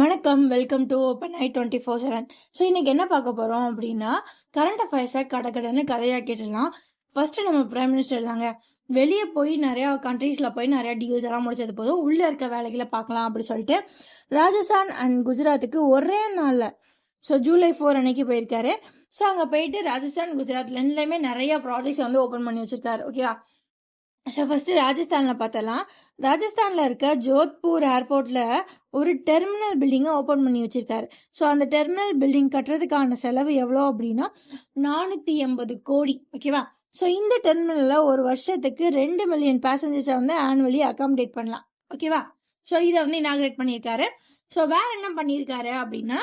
வணக்கம். Welcome to open I 24/7. So இன்னைக்கு என்ன பார்க்க போகிறோம் அப்படின்னா, கரண்ட் அஃபேர்ஸை கடகடன்னு கதையாக்கிட்டுலாம். ஃபர்ஸ்ட் நம்ம பிரைம் மினிஸ்டர் தாங்க. வெளியே போய் நிறையா கண்ட்ரீஸில் போய் நிறையா டீல்ஸ் எல்லாம் முடிச்சது போதும், உள்ளே இருக்க வேலைகளை பார்க்கலாம் அப்படி சொல்லிட்டு ராஜஸ்தான் அண்ட் குஜராத்துக்கு ஒரே நாளில், ஸோ ஜூலை 4 அன்னைக்கு போயிருக்காரு. ஸோ அங்கே போயிட்டு ராஜஸ்தான் குஜராத் ரெண்டுலேயுமே நிறையா ப்ராஜெக்ட்ஸ் வந்து ஓப்பன் பண்ணி வச்சிருக்காரு. ஓகேவா? ஸோ ஃபஸ்ட்டு ராஜஸ்தானில் பார்த்தலாம். ராஜஸ்தானில் இருக்க ஜோத்பூர் ஏர்போர்ட்டில் ஒரு டெர்மினல் பில்டிங்கை ஓப்பன் பண்ணி வச்சுருக்காரு. ஸோ அந்த டெர்மினல் பில்டிங் கட்டுறதுக்கான செலவு எவ்வளோ அப்படின்னா 480 கோடி. ஓகேவா? ஸோ இந்த டெர்மினலில் ஒரு வருஷத்துக்கு 2 மில்லியன் பேசஞ்சர்ஸை வந்து ஆனுவலி அகாமடேட் பண்ணலாம். ஓகேவா? ஸோ இதை வந்து இனாகிரேட் பண்ணியிருக்காரு. ஸோ வேறு என்ன பண்ணியிருக்காரு அப்படின்னா,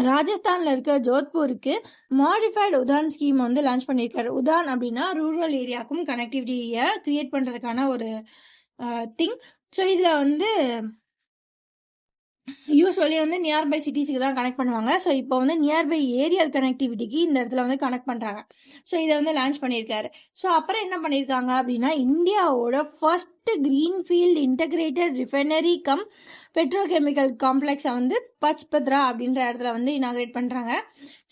ராஜஸ்தானில் இருக்க ஜோத்பூருக்கு மாடிஃபைடு உதான் ஸ்கீம் வந்து லான்ச் பண்ணியிருக்காரு. உதான் அப்படின்னா ரூரல் ஏரியாவுக்கும் கனெக்டிவிட்டியை கிரியேட் பண்ணுறதுக்கான ஒரு திங். ஸோ இதில் வந்து யூஸ்வலி வந்து நியர்பை சிட்டிஸுக்கு தான் கனெக்ட் பண்ணுவாங்க. ஸோ இப்போ வந்து நியர்பை ஏரியல் கனெக்டிவிட்டிக்கு இந்த இடத்துல வந்து கனெக்ட் பண்ணுறாங்க. ஸோ இதை வந்து லான்ச் பண்ணியிருக்காரு. ஸோ அப்புறம் என்ன பண்ணியிருக்காங்க அப்படின்னா, இந்தியாவோட first greenfield integrated refinery cum petrochemical காம்ப்ளெக்ஸை வந்து பச்பத்ரா அப்படின்ற இடத்துல வந்து இனாகிரேட் பண்ணுறாங்க.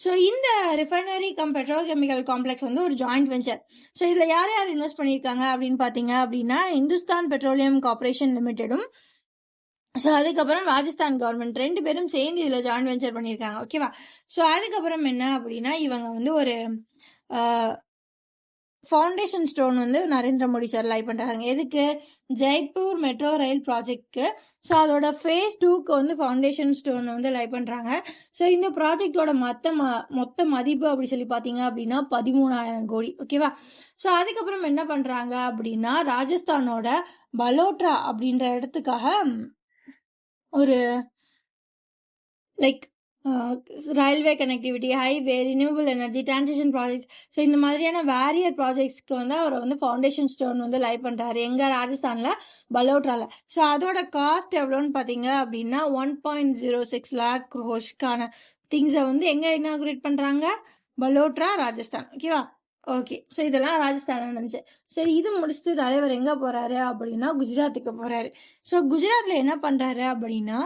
ஸோ இந்த ரிஃபைனரி கம் பெட்ரோகெமிக்கல் காம்ப்ளெக்ஸ் வந்து ஒரு ஜாயிண்ட் வெஞ்சர். ஸோ இதில் யார் யார் இன்வெஸ்ட் பண்ணியிருக்காங்க அப்படின்னு பார்த்தீங்க அப்படின்னா, இந்துஸ்தான் பெட்ரோலியம் கார்பரேஷன் லிமிடெடும், ஸோ அதுக்கப்புறம் ராஜஸ்தான் கவர்மெண்ட் 2 பேரும் சேர்ந்து இதில் ஜாயின்ட் வெஞ்சர் பண்ணியிருக்காங்க. ஓகேவா? ஸோ அதுக்கப்புறம் என்ன அப்படின்னா, இவங்க வந்து ஒரு ஃபவுண்டேஷன் ஸ்டோன் வந்து நரேந்திர மோடி சார் லை பண்ணுறாங்க. எதுக்கு? ஜெய்ப்பூர் மெட்ரோ ரயில் ப்ராஜெக்ட்க்கு. ஸோ அதோட ஃபேஸ் 2க்கு வந்து ஃபவுண்டேஷன் ஸ்டோன் வந்து லை பண்ணுறாங்க. ஸோ இந்த ப்ராஜெக்டோட மொத்த மதிப்பு அப்படி சொல்லி பார்த்தீங்க அப்படின்னா 13,000 கோடி. ஓகேவா? ஸோ அதுக்கப்புறம் என்ன பண்ணுறாங்க அப்படின்னா, ராஜஸ்தானோட பலோட்ரா அப்படின்ற இடத்துக்காக ஒரு like railway connectivity, highway, renewable energy, transition projects, so இந்த மாதிரியான வேரியர் ப்ராஜெக்ட்ஸ்க்கு வந்து அவர் வந்து ஃபவுண்டேஷன் ஸ்டோன் வந்து லை பண்ணுறாரு. எங்கே? ராஜஸ்தானில் பலோட்ராவில். ஸோ அதோட காஸ்ட் எவ்வளோன்னு பார்த்தீங்க அப்படின்னா 1.06 lakh crores திங்ஸை வந்து எங்கே இனாகுரேட் பண்ணுறாங்க? பலோட்ரா, ராஜஸ்தான். ஓகேவா? ஓகே. ஸோ இதெல்லாம் ராஜஸ்தானில் நடந்துச்சு. சரி, இது முடிச்சுட்டு தலைவர் எங்கே போகிறாரு அப்படின்னா, குஜராத்துக்கு போகிறாரு. ஸோ குஜராத்தில் என்ன பண்ணுறாரு அப்படின்னா,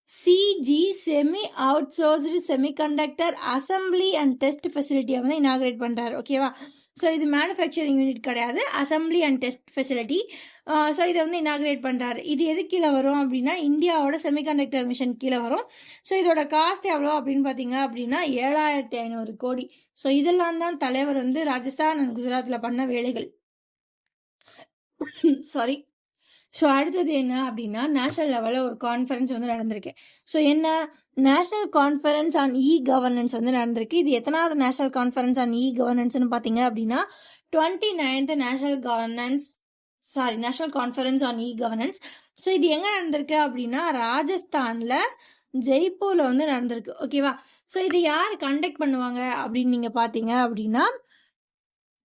CG semi outsourced semiconductor assembly and test ஃபெசிலிட்டியை வந்து இனாகிரேட் பண்ணுறாரு. ஓகேவா? ஸோ இது மேனுஃபேக்சரிங் யூனிட் கிடையாது, assembly and test facility. So இதை வந்து இனாகிரேட் பண்ணுறாரு. இது எது கீழே வரும் அப்படின்னா, இந்தியாவோட செமிகண்டக்டர் மிஷன் கீழே வரும். ஸோ இதோட காஸ்ட் எவ்வளோ அப்படின்னு பார்த்தீங்க அப்படின்னா 7,500 கோடி. ஸோ இதெல்லாம் தான் தலைவர் வந்து ராஜஸ்தான் அண்ட் குஜராத்தில் பண்ண வேலைகள். சாரி. ஸோ அடுத்தது என்ன அப்படின்னா, நேஷனல் லெவலில் ஒரு கான்ஃபரன்ஸ் வந்து நடந்திருக்கு. ஸோ என்ன? National conference on e governance வந்து நடந்திருக்கு. இது எத்தனாவது நேஷனல் கான்ஃபரன்ஸ் ஆன் இ கவர்னன்ஸ்னு பார்த்தீங்க அப்படின்னா 29th national conference on e governance. So இது எங்கே நடந்திருக்கு அப்படின்னா, ராஜஸ்தானில் ஜெய்ப்பூரில் வந்து நடந்திருக்கு. ஓகேவா? ஸோ இது யார் கண்டக்ட் பண்ணுவாங்க அப்படின்னு நீங்கள் பார்த்தீங்க அப்படின்னா,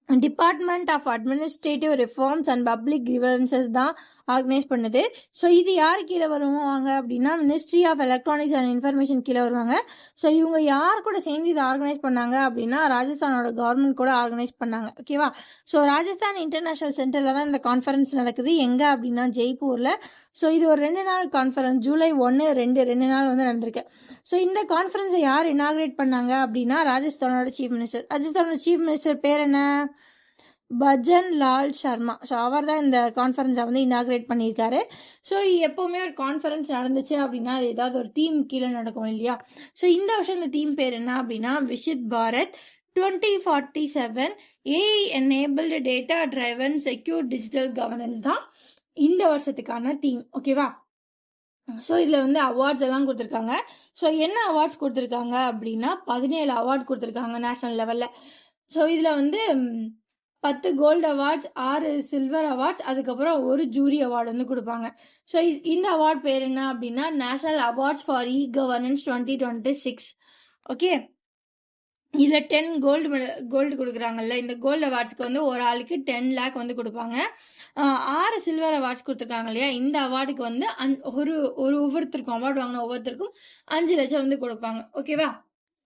department of administrative reforms and public grievances தான் ஆர்கனைஸ் பண்ணுது. ஸோ இது யார் கீழே வருவாங்க அப்படின்னா, ministry of electronics and information கீழே வருவாங்க. ஸோ இவங்க யார் கூட சேர்ந்து இதை ஆர்கனைஸ் பண்ணாங்க அப்படின்னா, ராஜஸ்தானோட கவர்மெண்ட் கூட ஆர்கனைஸ் பண்ணாங்க. ஓகேவா? ஸோ ராஜஸ்தான் இன்டர்நேஷனல் சென்டரில் தான் இந்த கான்ஃபரன்ஸ் நடக்குது. எங்கே அப்படின்னா ஜெய்ப்பூரில். ஸோ இது ஒரு 2 நாள் கான்ஃபரன்ஸ். ஜூலை 1, 2 நாள் வந்து நடந்திருக்கு. ஸோ இந்த கான்ஃபரன்ஸை யார் இனாகிரேட் பண்ணாங்க அப்படின்னா, ராஜஸ்தானோட சீஃப் மினிஸ்டர். ராஜஸ்தானோட சீஃப் மினிஸ்டர் பேர் என்ன? பஜன் லால் சர்மா. ஸோ அவர் தான் இந்த கான்ஃபரன்ஸை வந்து இனாகிரேட் பண்ணியிருக்காரு. ஸோ எப்போவுமே ஒரு கான்ஃபரன்ஸ் நடந்துச்சு அப்படின்னா, அது ஏதாவது ஒரு தீம் கீழே நடக்கும் இல்லையா? ஸோ இந்த வருஷம் இந்த தீம் பேர் என்ன அப்படின்னா, visit Bharat 2047 AI enabled data driven secure digital governance தான் இந்த வருஷத்துக்கான தீம். ஓகேவா? ஸோ இதில் வந்து அவார்ட்ஸ் எல்லாம் கொடுத்துருக்காங்க. ஸோ என்ன அவார்ட்ஸ் கொடுத்துருக்காங்க அப்படின்னா, 17 அவார்ட் கொடுத்துருக்காங்க நேஷனல் லெவலில். ஸோ இதில் வந்து 10 கோல்டு அவார்ட்ஸ், 6 சில்வர் அவார்ட்ஸ், அதுக்கப்புறம் ஒரு ஜூரி அவார்டு வந்து கொடுப்பாங்க. ஸோ இந்த அவார்ட் பேர் என்ன அப்படின்னா, national awards for e governance 2026. Okay. இதில் 10 கோல்டு கொடுக்குறாங்கல்ல, இந்த கோல்டு அவார்ட்ஸ்க்கு வந்து ஒரு ஆளுக்கு 10 lakh வந்து கொடுப்பாங்க. 6 சில்வர் அவார்ட்ஸ் கொடுத்துருக்காங்க இல்லையா, இந்த அவார்டுக்கு வந்து ஒவ்வொருத்தருக்கும் அவார்டு வாங்கின ஒவ்வொருத்தருக்கும் 5 லட்சம் வந்து கொடுப்பாங்க. ஓகேவா?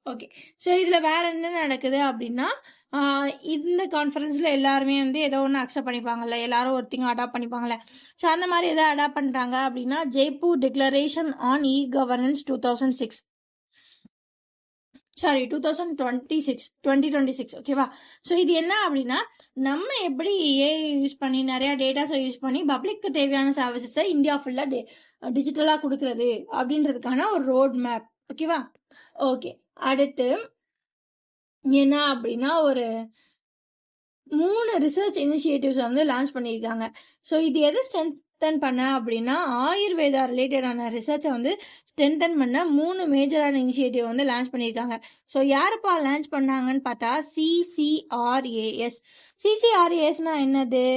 ஓகே. ஸோ இதில் வேற என்ன நடக்குது அப்படின்னா, இந்த கான்ஃபரன்ஸில் எல்லாருமே வந்து ஏதோ ஒன்று அக்செப்ட் பண்ணிப்பாங்கல்ல, எல்லாரும் ஒருத்திங்க அடாப்ட் பண்ணிப்பாங்கல்ல. ஸோ அந்த மாதிரி எதாவது அடாப்ட் பண்ணுறாங்க அப்படின்னா Jaipur declaration on e governance 2006 2026 ஓகேவா. ஸோ இது என்ன அப்படின்னா நம்ம எப்படி ஏஐ யூஸ் பண்ணி நிறையா டேட்டாஸை யூஸ் பண்ணி பப்ளிக்கு தேவையான சர்வீசஸை இந்தியா ஃபுல்லாக டிஜிட்டலாக கொடுக்குறது அப்படின்றதுக்கான ஒரு ரோட் மேப். ஓகேவா. ஓகே, அடுத்து என்ன அப்படின்னா ஒரு 3 ரிசர்ச் இனிஷியேட்டிவ்ஸ் வந்து லான்ச் பண்ணியிருக்காங்க. ஸோ இது எது ஸ்ட்ரென்தன் பண்ண அப்படின்னா ஆயுர்வேதா ரிலேட்டடான ரிசர்ச்சை வந்து ஸ்ட்ரென்தன் பண்ண 3 மேஜரான இனிஷியேட்டிவ் வந்து லான்ச் பண்ணியிருக்காங்க. ஸோ யாருப்பா லான்ச் பண்ணாங்கன்னு பார்த்தா CCRAS. CCRASனா என்னது?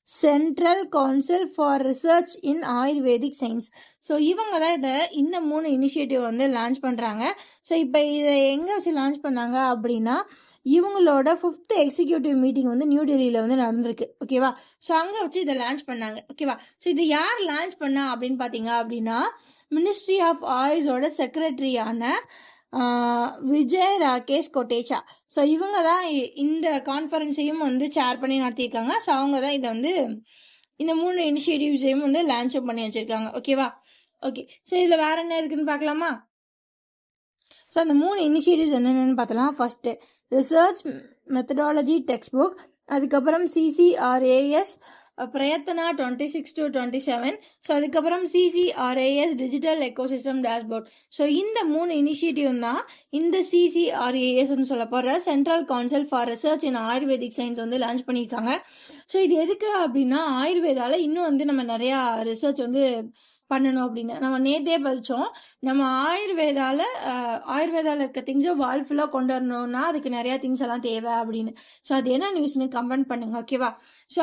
Central council for research in ayurvedic science. So இவங்க தான் இந்த 3 இனிஷியேட்டிவ் வந்து லான்ச் பண்ணுறாங்க. ஸோ இப்போ இதை எங்கே வச்சு லான்ச் பண்ணாங்க அப்படின்னா இவங்களோட 5th எக்ஸிக்யூட்டிவ் மீட்டிங் வந்து நியூ டெல்லியில் வந்து நடந்திருக்கு. ஓகேவா. ஸோ அங்கே வச்சு இதை லான்ச் பண்ணாங்க. ஓகேவா. ஸோ இது யார் லான்ச் பண்ணா அப்படின்னு பார்த்தீங்க அப்படின்னா மினிஸ்ட்ரி ஆஃப் ஆயுஷோட செக்ரட்டரியான விஜய் ராகேஷ் கொட்டேச்சா. ஸோ இவங்க தான் இந்த கான்ஃபரன்ஸையும் வந்து சேர் பண்ணி நடத்தியிருக்காங்க. ஸோ அவங்க தான் இதை வந்து இந்த 3 இனிஷியேட்டிவ்ஸையும் வந்து லான்ச்சும் பண்ணி வச்சுருக்காங்க. ஓகேவா. ஓகே, ஸோ இதில் வேறு என்ன இருக்குன்னு பார்க்கலாமா. ஸோ அந்த 3 இனிஷியேட்டிவ்ஸ் என்னென்னு பார்த்தலாம். First research methodology text book, அதுக்கப்புறம் CCRAS பிரயத்தனா 26 to 27. ஸோ அதுக்கப்புறம் CCRAS digital ecosystem dashboard. So இந்த 3 இனிஷியேட்டிவ் தான் இந்த CCRASன்னு சொல்ல போகிற central council for research in ayurvedic science வந்து லான்ச் பண்ணியிருக்காங்க. ஸோ இது எதுக்கு அப்படின்னா ஆயுர்வேதாவில் இன்னும் வந்து நம்ம நிறையா ரிசர்ச் வந்து பண்ணணும் அப்படின்னு நம்ம நேற்றே படித்தோம். நம்ம ஆயுர்வேதாவில் இருக்க திங்ஸை வேர்ல்ட் ஃபுல்லாக கொண்டு வரணும்னா அதுக்கு நிறையா திங்ஸ் எல்லாம் தேவை அப்படின்னு. ஸோ அது என்ன நியூஸ்னு கமெண்ட் பண்ணுங்க. ஓகேவா. ஸோ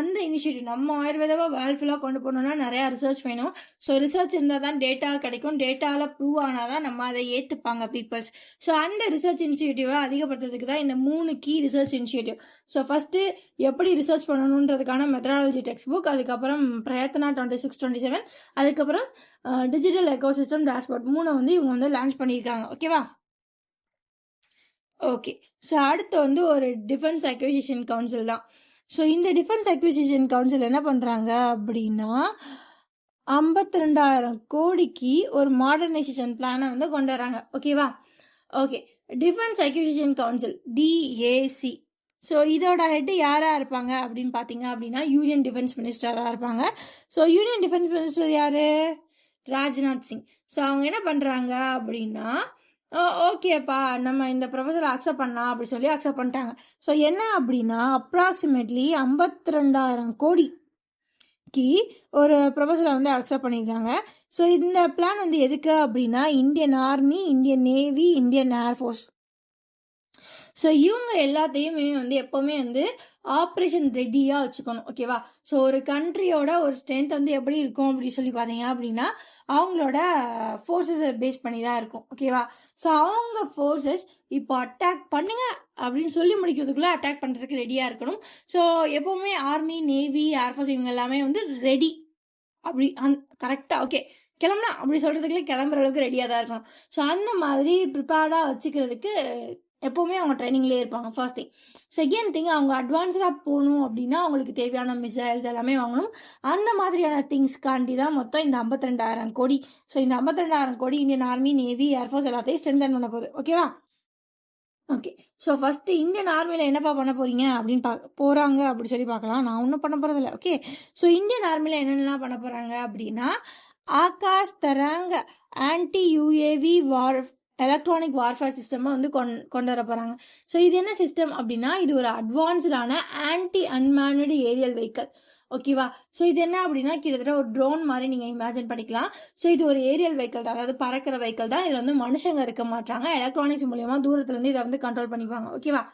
அந்த இனிஷியேட்டிவ் நம்ம ஆயுர்வேதாவை வேர்ல்ட் ஃபுல்லாக கொண்டு போகணுன்னா நிறையா ரிசர்ச் வேணும். ஸோ ரிசர்ச் இருந்தால் தான் டேட்டா கிடைக்கும். டேட்டாவில் ப்ரூவ் ஆனால் தான் நம்ம அதை ஏற்றுப்பாங்க பீப்புள்ஸ். ஸோ அந்த ரிசர்ச் இனிஷியேட்டிவை அதிகப்படுத்துறதுக்கு தான் இந்த 3 key research initiative. So first எப்படி ரிசர்ச் பண்ணணுன்றதுக்கான மெத்தடாலஜி டெக்ஸ்ட் புக், அதுக்கப்புறம் பிரயத்தனா 26, 27, அதுக்கப்புறம் டிஜிட்டல் எக்கோசிஸ்டம் டேஷ்போர்ட் 3 வந்து இவங்க வந்து லான்ச் பண்ணியிருக்காங்க. ஓகேவா. ஓகே, ஸோ அடுத்து வந்து ஒரு டிஃபென்ஸ் அக்விசிஷன் கவுன்சில் தான். ஸோ இந்த டிஃபென்ஸ் அக்விசிஷன் கவுன்சில் என்ன பண்ணுறாங்க அப்படின்னா 52,000 கோடிக்கு ஒரு மாடர்னைசேஷன் பிளானை வந்து கொண்டு வராங்க. ஓகேவா. Okay, defence acquisition council DAC. So இதோட ஹெட்டு யாராக இருப்பாங்க அப்படின்னு பார்த்தீங்க அப்படின்னா யூனியன் டிஃபென்ஸ் மினிஸ்டராக இருப்பாங்க. ஸோ யூனியன் டிஃபென்ஸ் மினிஸ்டர் யார்? ராஜ்நாத் சிங். ஸோ அவங்க என்ன பண்ணுறாங்க அப்படின்னா ஓகேப்பா நம்ம இந்த ப்ரொபோசலை அக்செப்ட் பண்ணலாம் அப்படி சொல்லி அக்செப்ட் பண்ணிட்டாங்க. ஸோ என்ன அப்படின்னா அப்ராக்சிமேட்லி 52,000 கோடிக்கு ஒரு ப்ரொபோசலை வந்து அக்செப்ட் பண்ணியிருக்காங்க. ஸோ இந்த பிளான் வந்து எதுக்கு அப்படின்னா Indian army, Indian navy, Indian air force. So இவங்க எல்லாத்தையுமே வந்து எப்போவுமே வந்து ஆப்ரேஷன் ரெடியாக வச்சுக்கணும். ஓகேவா. ஸோ ஒரு கண்ட்ரியோட ஒரு ஸ்ட்ரென்த் வந்து எப்படி இருக்கும் அப்படின்னு சொல்லி பார்த்தீங்க அப்படின்னா அவங்களோட ஃபோர்ஸஸை பேஸ் பண்ணி தான் இருக்கும். ஓகேவா. ஸோ அவங்க ஃபோர்ஸஸ் இப்போ அட்டாக் பண்ணுங்க அப்படின்னு சொல்லி முடிக்கிறதுக்குள்ளே அட்டாக் பண்ணுறதுக்கு ரெடியாக இருக்கணும். ஸோ எப்போவுமே ஆர்மி, நேவி, ஏர்ஃபோர்ஸ் இவங்க எல்லாமே வந்து ரெடி அப்படி கரெக்டாக ஓகே கிளம்புனா அப்படி சொல்கிறதுக்குள்ளே கிளம்புற அளவுக்கு ரெடியாக தான் இருக்கணும். ஸோ அந்த மாதிரி ப்ரிப்பேர்டாக வச்சுக்கிறதுக்கு எப்போவுமே அவங்க ட்ரைனிங்லேயே இருப்பாங்க. First thing. செகண்ட் திங், அவங்க அட்வான்ஸ்டாக போகணும் அப்படின்னா அவங்களுக்கு தேவையான மிசைல்ஸ் எல்லாமே வாங்கணும். அந்த மாதிரியான திங்ஸ்க்காண்டி தான் மொத்தம் இந்த 52,000 கோடி. ஸோ இந்த 52,000 கோடி இந்தியன் ஆர்மி, நேவி, ஏர்ஃபோர்ஸ் எல்லாத்தையும் ஸ்ட்ரென்தன் பண்ண போகுது. ஓகேவா. ஓகே, ஸோ ஃபஸ்ட்டு இந்தியன் ஆர்மியில் என்னப்பா பண்ண போகிறீங்க அப்படின்னு போகிறாங்க அப்படி சொல்லி பார்க்கலாம். நான் ஒன்றும் பண்ண போகிறதில்ல. ஓகே, ஸோ இந்தியன் ஆர்மியில் என்னென்னலாம் பண்ண போகிறாங்க அப்படின்னா ஆகாஷ் தரங் ஆன்டி UAV எலக்ட்ரானிக் வார்ஃபேர் சிஸ்டமாக வந்து கொண்டு வர போகிறாங்க. ஸோ இது என்ன சிஸ்டம் அப்படின்னா இது ஒரு அட்வான்ஸ்டான ஆன்டி அன்மேனடு ஏரியல் வெஹிக்கல். ஓகேவா. ஸோ இது என்ன அப்படின்னா கிட்டத்தட்ட ஒரு ட்ரோன் மாதிரி நீங்கள் இமேஜின் பண்ணிக்கலாம். ஸோ இது ஒரு ஏரியல் வெஹிக்கல் தான், அதாவது பறக்கிற வெஹிக்கல் தான். இதில் வந்து மனுஷங்க இருக்க மாட்டாங்க. எலக்ட்ரானிக்ஸ் மூலியமாக தூரத்துலேருந்து இதை வந்து கண்ட்ரோல் பண்ணிக்குவாங்க. ஓகேவா.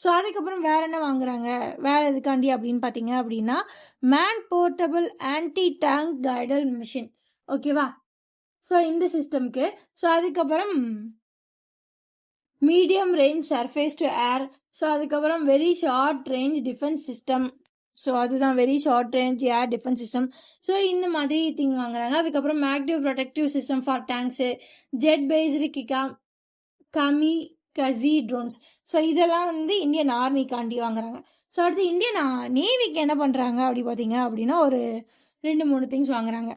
ஸோ அதுக்கப்புறம் வேறு என்ன வாங்குறாங்க வேறு எதுக்காண்டி அப்படின்னு பார்த்தீங்க அப்படின்னா man portable anti tank guided missile. ஓகேவா. ஸோ இந்த சிஸ்டம்க்கு. ஸோ அதுக்கப்புறம் medium range surface to air. So அதுக்கப்புறம் very short range defence system. So அதுதான் very short range air defence system. So இந்த மாதிரி திங் வாங்குறாங்க. அதுக்கப்புறம் ஆக்டிவ் ப்ரொடெக்டிவ் சிஸ்டம் ஃபார் டேங்க்ஸு, ஜெட் பேஸ்டு கஸி ட்ரோன்ஸ். ஸோ இதெல்லாம் வந்து இந்தியன் ஆர்மிக்காண்டி வாங்குறாங்க. ஸோ அடுத்து இந்தியன் நேவிக்கு என்ன பண்ணுறாங்க அப்படி பார்த்தீங்க அப்படின்னா ஒரு 2-3 திங்ஸ் வாங்குறாங்க.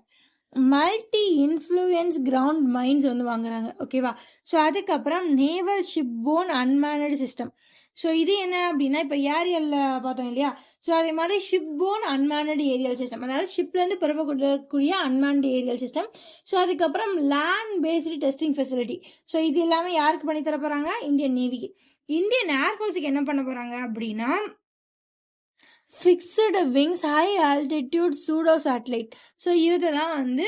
மல்டி இன்ஃப்ளூயன்ஸ் கிரவுண்ட் மைன்ஸ் வந்து வாங்குறாங்க. ஓகேவா? ஸோ அதுக்கப்புறம் நேவல் ஷிப்போன் அன்மேனடு சிஸ்டம். ஸோ இது என்ன அப்படின்னா இப்போ ஏரியலில் பார்த்தோம் இல்லையா? ஸோ அதே மாதிரி ஷிப்போன் அன்மேனடு ஏரியல் சிஸ்டம், அதாவது ஷிப்லேருந்து புறப்படக்கூடிய அன்மேன்டு ஏரியல் சிஸ்டம். ஸோ அதுக்கப்புறம் land based testing facility. So இது எல்லாமே யாருக்கு பண்ணி தர போகிறாங்க? இந்தியன் நேவிக்கு. இந்தியன் ஏர்ஃபோர்ஸுக்கு என்ன பண்ண போகிறாங்க அப்படின்னா fixed wings high altitude pseudo satellite. So இதெல்லாம் வந்து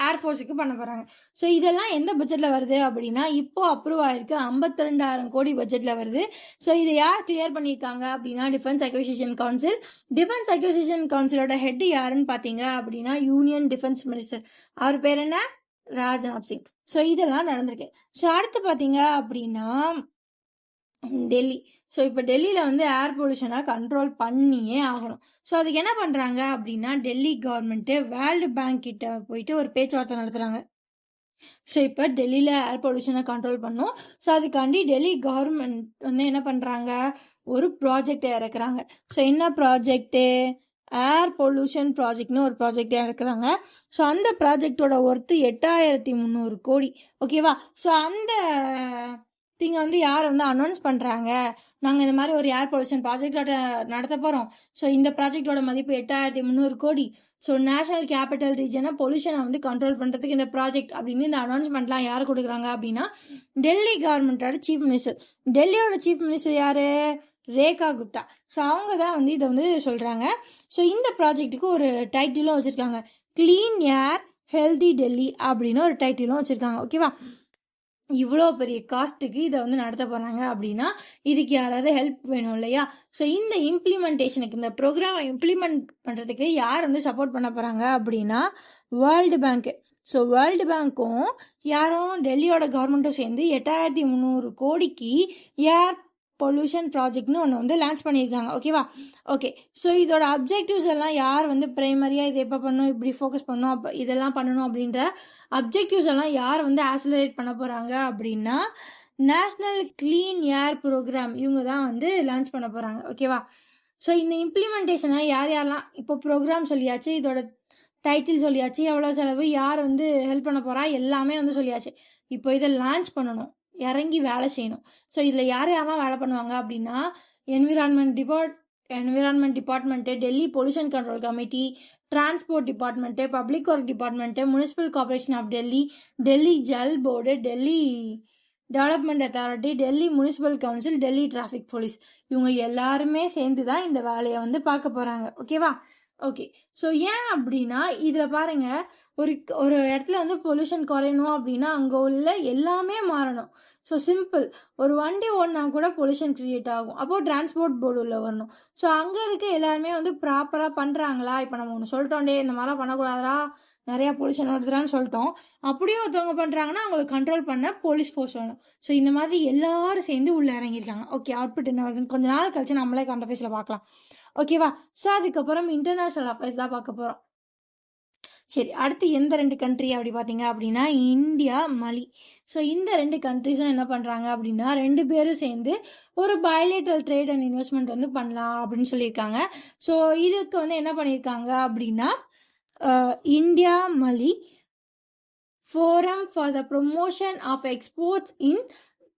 ஏர்ஃபோர்ஸுக்கு பண்ண போகிறாங்க. ஸோ இதெல்லாம் எந்த பட்ஜெட்டில் வருது அப்படின்னா இப்போ அப்ரூவ் ஆயிருக்கு 52,000 கோடி பட்ஜெட்டில் வருது. ஸோ இதை யார் கிளியர் பண்ணியிருக்காங்க அப்படின்னா டிஃபென்ஸ் அக்விசிஷன் கவுன்சில். டிஃபென்ஸ் அக்விசிஷன் கவுன்சிலோட ஹெட் யாருன்னு பார்த்தீங்க அப்படின்னா யூனியன் டிஃபென்ஸ் மினிஸ்டர். அவர் பேர் என்ன? ராஜ்நாத் சிங். ஸோ இதெல்லாம் நடந்திருக்கு. ஸோ அடுத்து பார்த்தீங்க அப்படின்னா டெல்லி. ஸோ இப்போ டெல்லியில் வந்து ஏர் பொல்யூஷனை கண்ட்ரோல் பண்ணியே ஆகணும். ஸோ அதுக்கு என்ன பண்ணுறாங்க அப்படின்னா டெல்லி கவர்மெண்ட்டு வேர்ல்டு பேங்க் கிட்ட போயிட்டு ஒரு பேச்சுவார்த்தை நடத்துகிறாங்க. ஸோ இப்போ டெல்லியில் ஏர் பொல்யூஷனை கண்ட்ரோல் பண்ணும். ஸோ அதுக்காண்டி டெல்லி கவர்மெண்ட் வந்து என்ன பண்ணுறாங்க? ஒரு ப்ராஜெக்டை இறக்குறாங்க. ஸோ என்ன ப்ராஜெக்ட்டு? ஏர் பொல்யூஷன் ப்ராஜெக்ட்னு ஒரு ப்ராஜெக்டை இறக்குறாங்க. ஸோ அந்த ப்ராஜெக்டோட ஒர்த்து 8,300 கோடி. ஓகேவா? ஸோ அந்த திங்க வந்து யார் வந்து அனௌன்ஸ் பண்ணுறாங்க, நாங்கள் இந்த மாதிரி ஒரு ஏர் பொல்யூஷன் ப்ராஜெக்டோட நடத்த போகிறோம். ஸோ இந்த ப்ராஜெக்டோட மதிப்பு 8,300 கோடி. ஸோ நேஷனல் கேபிட்டல் ரீஜனை பொல்யூஷனை வந்து கண்ட்ரோல் பண்ணுறதுக்கு இந்த ப்ராஜெக்ட் அப்படின்னு இந்த அனௌன்ஸ்மெண்ட்லாம் யார் கொடுக்குறாங்க அப்படின்னா டெல்லி கவர்மெண்ட்டோட சீஃப் மினிஸ்டர். டெல்லியோட சீஃப் மினிஸ்டர் யார்? ரேகா குப்தா. ஸோ அவங்க தான் வந்து இதை வந்து சொல்கிறாங்க. ஸோ இந்த ப்ராஜெக்ட்டுக்கு ஒரு டைட்டிலும் வச்சுருக்காங்க, க்ளீன் ஏர் ஹெல்தி டெல்லி அப்படின்னு ஒரு டைட்டிலும் வச்சுருக்காங்க. ஓகேவா? இவ்வளோ பெரிய காஸ்ட்டுக்கு இதை வந்து நடத்த போகிறாங்க அப்படின்னா இதுக்கு யாராவது ஹெல்ப் வேணும் இல்லையா? ஸோ இந்த இம்ப்ளிமெண்டேஷனுக்கு, இந்த ப்ரோக்ராமை இம்ப்ளிமெண்ட் பண்ணுறதுக்கு யார் வந்து சப்போர்ட் பண்ண போகிறாங்க அப்படின்னா வேர்ல்டு பேங்க்கு. ஸோ வேர்ல்டு பேங்க்கும் யாரும் டெல்லியோட கவர்மெண்ட்டும் சேர்ந்து 8,300 கோடிக்கு ஏர் பொல்யூஷன் ப்ராஜெக்ட்னு ஒன்று வந்து லான்ச் பண்ணியிருக்காங்க. ஓகேவா? ஓகே. ஸோ இதோட அப்ஜெக்டிவ்ஸ் எல்லாம் யார் வந்து ப்ரைமரியாக இது எப்போ பண்ணணும், இப்படி ஃபோக்கஸ் பண்ணணும், அப்போ இதெல்லாம் பண்ணணும் அப்படின்ற அப்ஜெக்டிவ்ஸ் எல்லாம் யார் வந்து ஆக்சிலரேட் பண்ண போகிறாங்க அப்படின்னா நேஷ்னல் க்ளீன் ஏர் ப்ரோக்ராம் இவங்க தான் வந்து லான்ச் பண்ண போகிறாங்க. ஓகேவா? ஸோ இந்த இம்ப்ளிமெண்டேஷனை யாரெல்லாம் இப்போ ப்ரோக்ராம் சொல்லியாச்சு, இதோட டைட்டில் சொல்லியாச்சு, எவ்வளோ செலவு, யார் வந்து ஹெல்ப் பண்ண போகிறா, எல்லாமே வந்து சொல்லியாச்சு. இப்போ இதை லான்ச் பண்ணணும், இறங்கி வேலை செய்யணும். ஸோ இதில் யாரெல்லாம் வேலை பண்ணுவாங்க அப்படின்னா environment department, Delhi pollution control committee, transport department, public work department, municipal corporation of Delhi, Delhi Jal board, Delhi development authority, Delhi municipal council, Delhi traffic police, இவங்க எல்லாருமே சேர்ந்து தான் இந்த வேலையை வந்து பார்க்க போகிறாங்க. ஓகேவா? ஓகே. ஸோ ஏன் அப்படின்னா இதில் பாருங்கள், ஒரு இடத்துல வந்து பொல்யூஷன் குறையணும் அப்படின்னா அங்கே உள்ள எல்லாமே மாறணும். ஸோ சிம்பிள், ஒரு வண்டி ஓடினா கூட பொல்யூஷன் க்ரியேட் ஆகும். அப்போது டிரான்ஸ்போர்ட் போர்டு உள்ள வரணும். ஸோ அங்கே இருக்க எல்லாருமே வந்து ப்ராப்பராக பண்ணுறாங்களா? இப்போ நம்ம ஒன்று சொல்லிட்டோண்டே இந்த மாதிரிலாம் பண்ணக்கூடாதா, நிறையா பொல்யூஷன் வருதுறான்னு சொல்லிட்டோம். அப்படியே ஒருத்தவங்க பண்ணுறாங்கன்னா அவங்களுக்கு கண்ட்ரோல் பண்ண போலீஸ் ஃபோர்ஸ் வேணும். ஸோ இந்த மாதிரி எல்லாரும் சேர்ந்து உள்ளே இறங்கியிருக்காங்க. ஓகே, அவுட்புட் என்ன வருதுன்னு கொஞ்ச நாள் கழிச்சு நம்மளே கான்டர்ஃபேஸில் பார்க்கலாம். ஓகேவா? ஸோ அதுக்கப்புறம் இன்டர்நேஷ்னல் அஃபேர்ஸ் தான் பார்க்க போகிறோம். சரி, அடுத்து எந்த 2 கண்ட்ரி அப்படி பார்த்தீங்க அப்படின்னா இந்தியா, மலி. ஸோ இந்த 2 கண்ட்ரிஸும் என்ன பண்ணுறாங்க அப்படின்னா 2 பேரும் சேர்ந்து ஒரு பைலேட்டரல் ட்ரேட் அண்ட் இன்வெஸ்ட்மெண்ட் வந்து பண்ணலாம் அப்படின்னு சொல்லியிருக்காங்க. ஸோ இதுக்கு வந்து என்ன பண்ணியிருக்காங்க அப்படின்னா India Mali forum for the promotion of exports in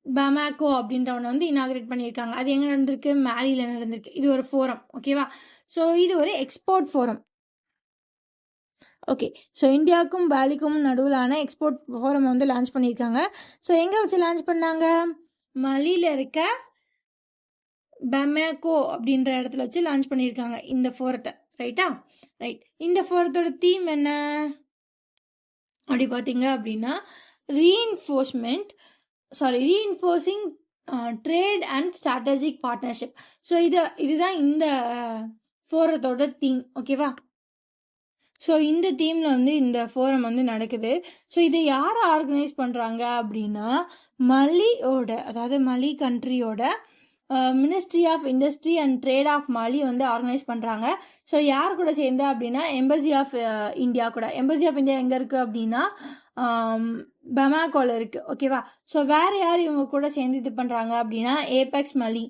Bamako அப்படின்ற ஒன்று வந்து இனாகிரேட் பண்ணியிருக்காங்க. அது எங்கே நடந்திருக்கு? மேலியில் நடந்திருக்கு. இது ஒரு ஃபோரம். ஓகேவா? ஸோ இது ஒரு எக்ஸ்போர்ட் ஃபோரம். ஓகே. ஸோ இந்தியாவுக்கும் பாலிக்கும் நடுவிலான எக்ஸ்போர்ட் ஃபோரம் வந்து லான்ச் பண்ணியிருக்காங்க. ஸோ எங்கே வச்சு லான்ச் பண்ணாங்க? மலியில் இருக்க பமாக்கோ அப்படின்ற இடத்துல வச்சு லான்ச் பண்ணியிருக்காங்க இந்த ஃபோரத்தை. ரைட்டா? ரைட். இந்த ஃபோரத்தோட தீம் என்ன அப்படி பார்த்தீங்க அப்படின்னா reinforcing trade and strategic partnership. So இதுதான் இந்த ஃபோரத்தோட தீம். ஓகேவா? ஸோ இந்த தீமில் வந்து இந்த ஃபோரம் வந்து நடக்குது. ஸோ இதை யார் ஆர்கனைஸ் பண்ணுறாங்க அப்படின்னா மலியோட, அதாவது மலி கண்ட்ரியோட ministry of industry and trade of Mali வந்து ஆர்கனைஸ் பண்ணுறாங்க. ஸோ யார் கூட சேர்ந்து அப்படின்னா எம்பசி ஆஃப் இந்தியா கூட. எம்பசி ஆஃப் இந்தியா எங்கே இருக்குது அப்படின்னா பமாகோல இருக்குது. ஓகேவா. ஸோ வேறு யார் இவங்க கூட சேர்ந்து இது பண்ணுறாங்க அப்படின்னா APEX Mali,